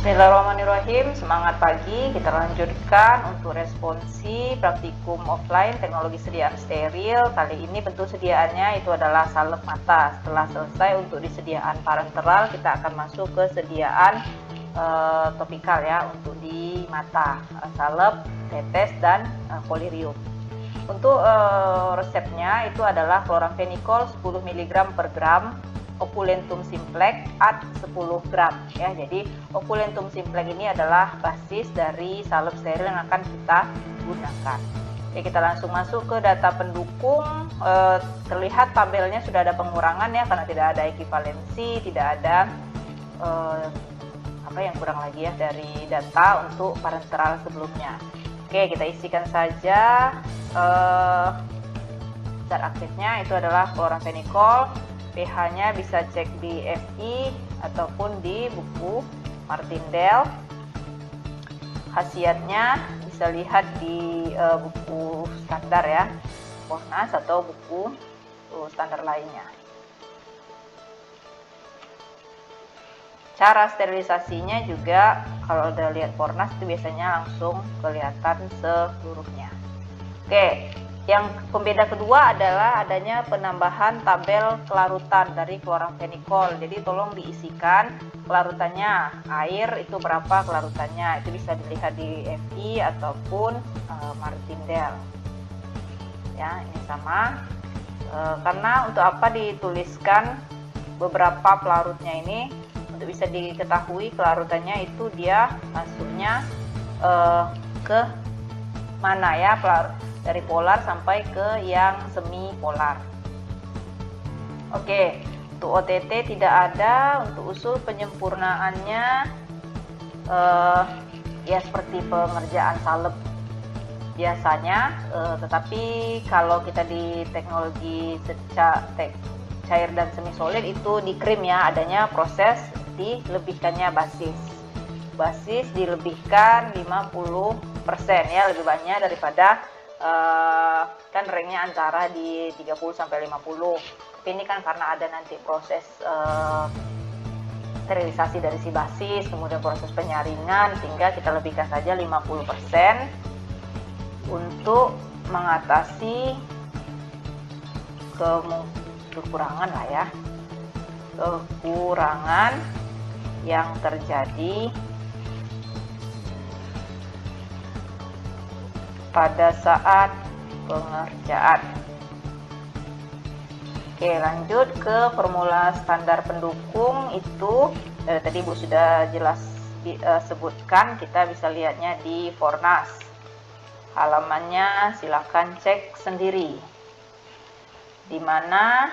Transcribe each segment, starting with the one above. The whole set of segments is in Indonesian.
Bismillahirrahmanirrahim, semangat pagi. Kita lanjutkan untuk responsi praktikum offline teknologi sediaan steril. Kali ini bentuk sediaannya itu adalah salep mata. Setelah selesai untuk disediaan parenteral, kita akan masuk ke sediaan topikal ya, untuk di mata, salep, tetes, dan kolirium. Untuk resepnya itu adalah kloramfenikol 10 mg per gram, Opulentum simplex at 10 gram ya. Jadi Opulentum simplex ini adalah basis dari salep steril yang akan kita gunakan. Oke, kita langsung masuk ke data pendukung. Terlihat tabelnya sudah ada pengurangan ya, karena tidak ada ekivalensi, tidak ada apa yang kurang lagi ya dari data untuk parenteral sebelumnya. Oke, kita isikan saja. Zat aktifnya itu adalah kloramfenikol. pH-nya bisa cek di FI ataupun di buku Martindale. Khasiatnya bisa lihat di buku standar ya, Fornas atau buku standar lainnya. Cara sterilisasinya juga kalau udah lihat Fornas itu biasanya langsung kelihatan seluruhnya. Oke. Yang pembeda kedua adalah adanya penambahan tabel kelarutan dari kloramfenikol. Jadi tolong diisikan kelarutannya, air itu berapa kelarutannya, itu bisa dilihat di FI ataupun Martindale. Ya, ini sama. Karena untuk apa dituliskan beberapa pelarutnya ini, untuk bisa diketahui kelarutannya itu dia masuknya ke mana ya, pelarut dari polar sampai ke yang semi polar. Oke, untuk OTT tidak ada. Untuk usul penyempurnaannya ya seperti pengerjaan salep biasanya, tetapi kalau kita di teknologi cair dan semi solid itu di krim ya, adanya proses dilebihkannya basis dilebihkan 50% ya, lebih banyak daripada kan ranknya antara di 30-50. Tapi ini kan karena ada nanti proses sterilisasi dari si basis, kemudian proses penyaringan, sehingga kita lebihkan saja 50% untuk mengatasi kekurangan lah ya, kekurangan yang terjadi pada saat pengerjaan. Oke, lanjut ke formula standar pendukung. Itu tadi Bu sudah jelas sebutkan, kita bisa lihatnya di Fornas. Halamannya silakan cek sendiri, di mana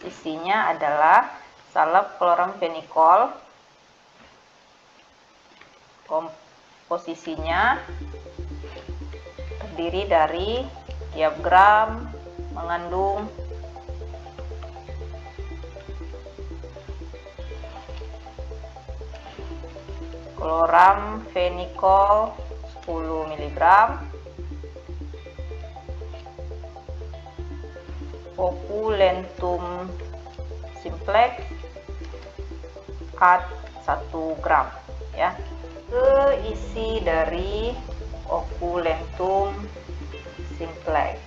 isinya adalah salep kloramfenikol, komposisinya terdiri dari tiap gram mengandung kloramfenikol 10 mg, Opulentum simplex at 1 gram ya. Isi dari Opulentum simplex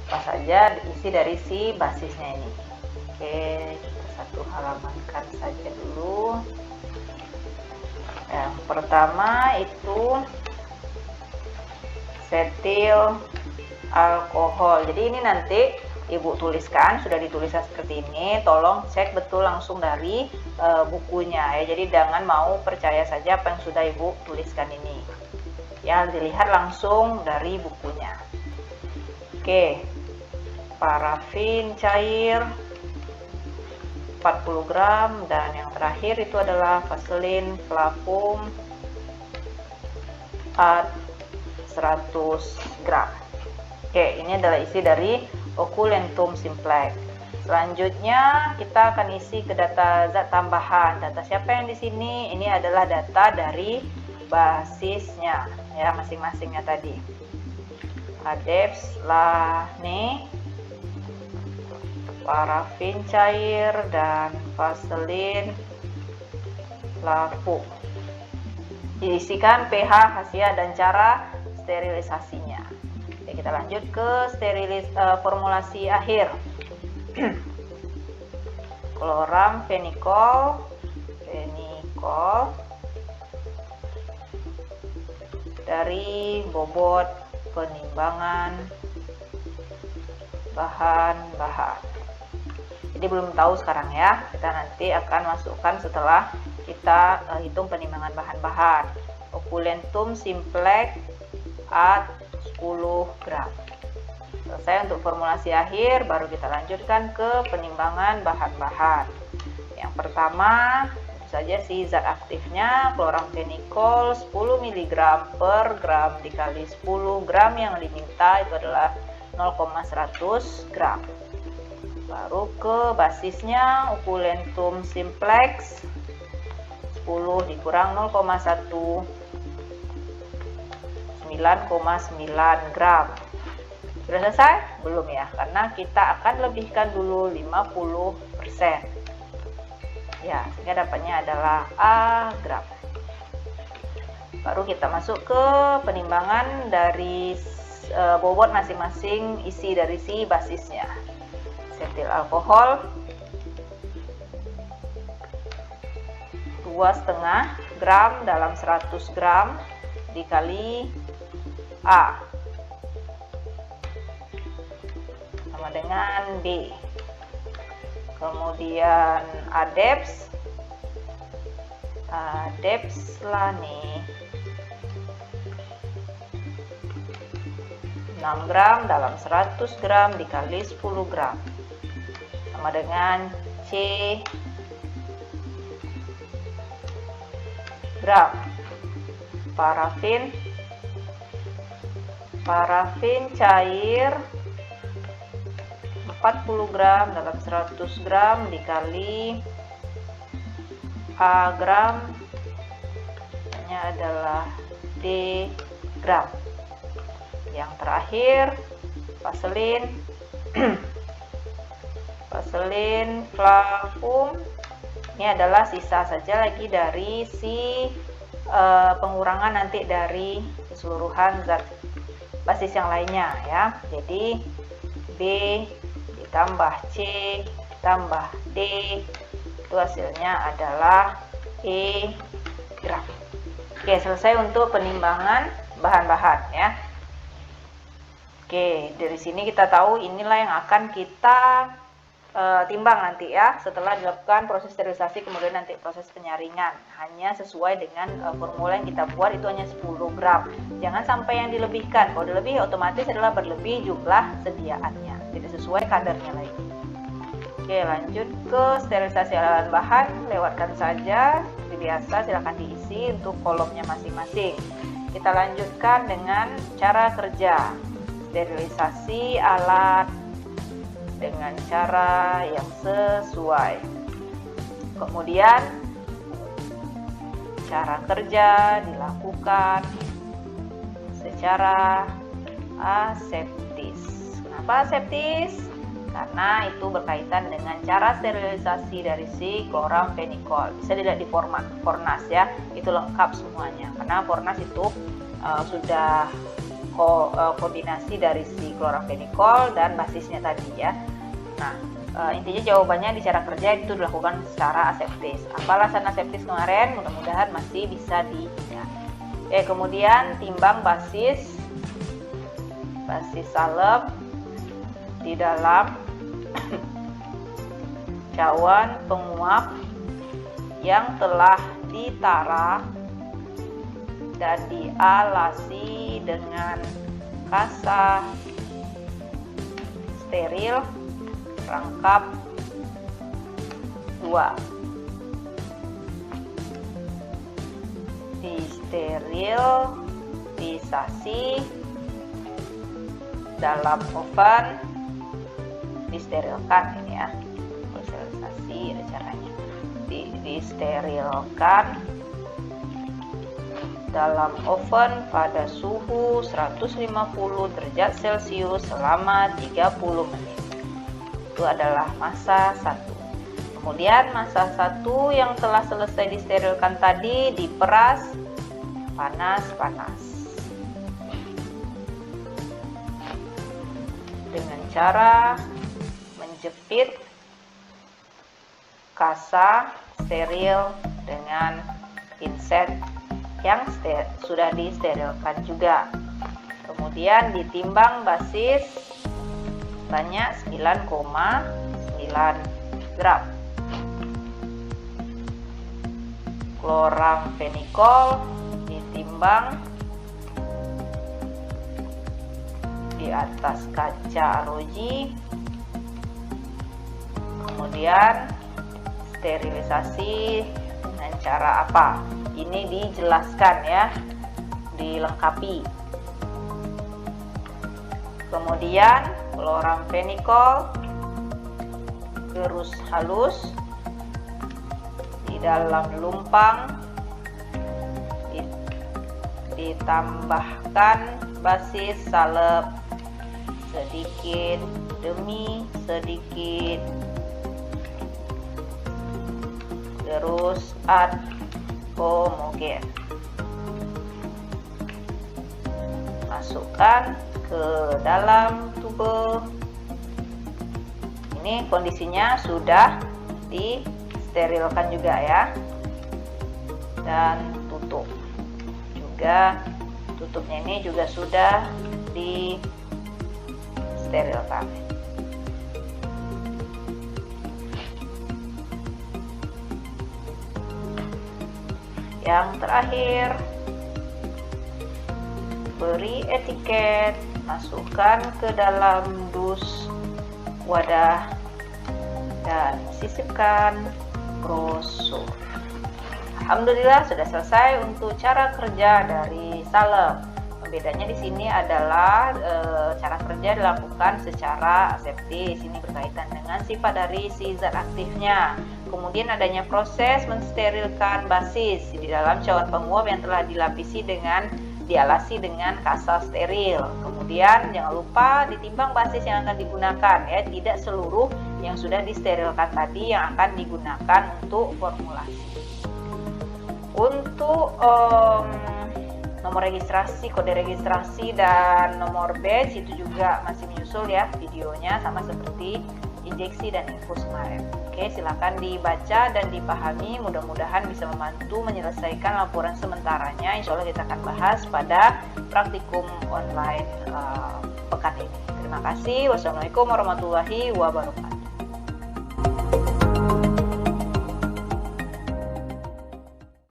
apa saja isi dari si basisnya ini. Oke, kita satu halamankan saja dulu. Yang pertama itu setil alkohol. Jadi ini nanti Ibu tuliskan, sudah dituliskan seperti ini, tolong cek betul langsung dari bukunya ya. Jadi jangan mau percaya saja apa yang sudah Ibu tuliskan ini ya, dilihat langsung dari bukunya. Oke, parafin cair 40 gram, dan yang terakhir itu adalah vaselin flavum 100 gram. Oke, ini adalah isi dari Opulentum simplex. Selanjutnya kita akan isi ke data zat tambahan. Data siapa yang di sini? Ini adalah data dari basisnya ya, masing-masingnya tadi. Adefs, Lane, parafin cair, dan vaselin flavum. Diisikan pH, khasiat, dan cara sterilisasinya. Oke, kita lanjut ke formulasi akhir. Chloramphenicol dari bobot penimbangan bahan-bahan. Jadi belum tahu sekarang ya, kita nanti akan masukkan setelah kita hitung penimbangan bahan-bahan. Opulentum simplex at 10 gram. Selesai untuk formulasi akhir, baru kita lanjutkan ke penimbangan bahan-bahan. Yang pertama, tentu saja si zat aktifnya, chloramphenicol 10 mg per gram dikali 10 gram yang diminta itu adalah 0,100 gram. Baru ke basisnya, opulentum simplex 10 dikurang 0,1 9,9 gram. Sudah selesai? Belum ya, karena kita akan lebihkan dulu 50%. Ya, sehingga dapatnya adalah A gram. Baru kita masuk ke penimbangan dari bobot masing-masing isi dari si basisnya. Asetil alkohol 2,5 gram dalam 100 gram dikali A sama dengan B. Kemudian Adebs lani 6 gram dalam 100 gram dikali 10 gram sama dengan C gram. Parafin cair 40 gram dalam 100 gram dikali A gram, ini adalah D gram. Yang terakhir vaselin flavum, ini adalah sisa saja lagi dari si pengurangan nanti dari keseluruhan zat basis yang lainnya ya. Jadi B ditambah C ditambah D itu hasilnya adalah E gram. Oke, selesai untuk penimbangan bahan-bahan ya. Oke, dari sini kita tahu inilah yang akan kita timbang nanti ya, setelah dilakukan proses sterilisasi kemudian nanti proses penyaringan. Hanya sesuai dengan formula yang kita buat, itu hanya 10 gram. Jangan sampai yang dilebihkan. Kalau dilebih otomatis adalah berlebih jumlah sediaannya, tidak sesuai kadarnya lagi. Oke, lanjut ke sterilisasi bahan. Lewatkan saja seperti biasa, silahkan diisi untuk kolomnya masing-masing. Kita lanjutkan dengan cara kerja sterilisasi alat dengan cara yang sesuai. Kemudian cara kerja dilakukan secara aseptis. Kenapa aseptis? Karena itu berkaitan dengan cara sterilisasi dari si chloramphenicol. Bisa dilihat di format Fornas ya, itu lengkap semuanya. Karena Fornas itu sudah kombinasi dari si chloramphenicol dan basisnya tadi ya. Nah, intinya jawabannya di cara kerja itu dilakukan secara aseptis. Apa alasan aseptis kemarin? Mudah-mudahan masih bisa diingat. Oke, kemudian timbang basis salep di dalam cawan penguap yang telah ditara dan dialasi dengan kasa steril rangkap 2. Disterilisasi dalam oven, disterilkan ini ya, sterilisasi ada caranya, disterilkan dalam oven pada suhu 150 derajat Celcius selama 30 menit. Itu adalah masa 1. Kemudian massa 1 yang telah selesai disterilkan tadi diperas panas-panas dengan cara menjepit kasa steril dengan pinset yang sudah disterilkan juga. Kemudian ditimbang basis sebanyak 9,9 gram. Kloramfenikol ditimbang di atas kaca arloji, kemudian sterilisasi dengan cara apa? Ini dijelaskan ya, dilengkapi. Kemudian kloramfenikol gerus halus di dalam lumpang, ditambahkan basis salep sedikit demi sedikit, terus ad homogen. Masukkan ke dalam tube. Ini kondisinya sudah disterilkan juga ya, dan tutup juga, tutupnya ini juga sudah disterilkan. Yang terakhir, beri etiket, masukkan ke dalam dus wadah dan sisipkan brosur. Alhamdulillah sudah selesai untuk cara kerja dari salep. Bedanya di sini adalah cara kerja dilakukan secara aseptis. Ini berkaitan dengan sifat dari si zat aktifnya. Kemudian adanya proses mensterilkan basis di dalam cawan penguap yang telah dialasi dengan kasa steril. Kemudian jangan lupa ditimbang basis yang akan digunakan ya, tidak seluruh yang sudah disterilkan tadi yang akan digunakan untuk formulasi. Untuk nomor registrasi, kode registrasi dan nomor batch itu juga masih menyusul ya videonya, sama seperti injeksi dan infus kemarin. Oke, silakan dibaca dan dipahami, mudah-mudahan bisa membantu menyelesaikan laporan sementaranya. Insya Allah kita akan bahas pada praktikum online pekan ini. Terima kasih. Wassalamualaikum warahmatullahi wabarakatuh.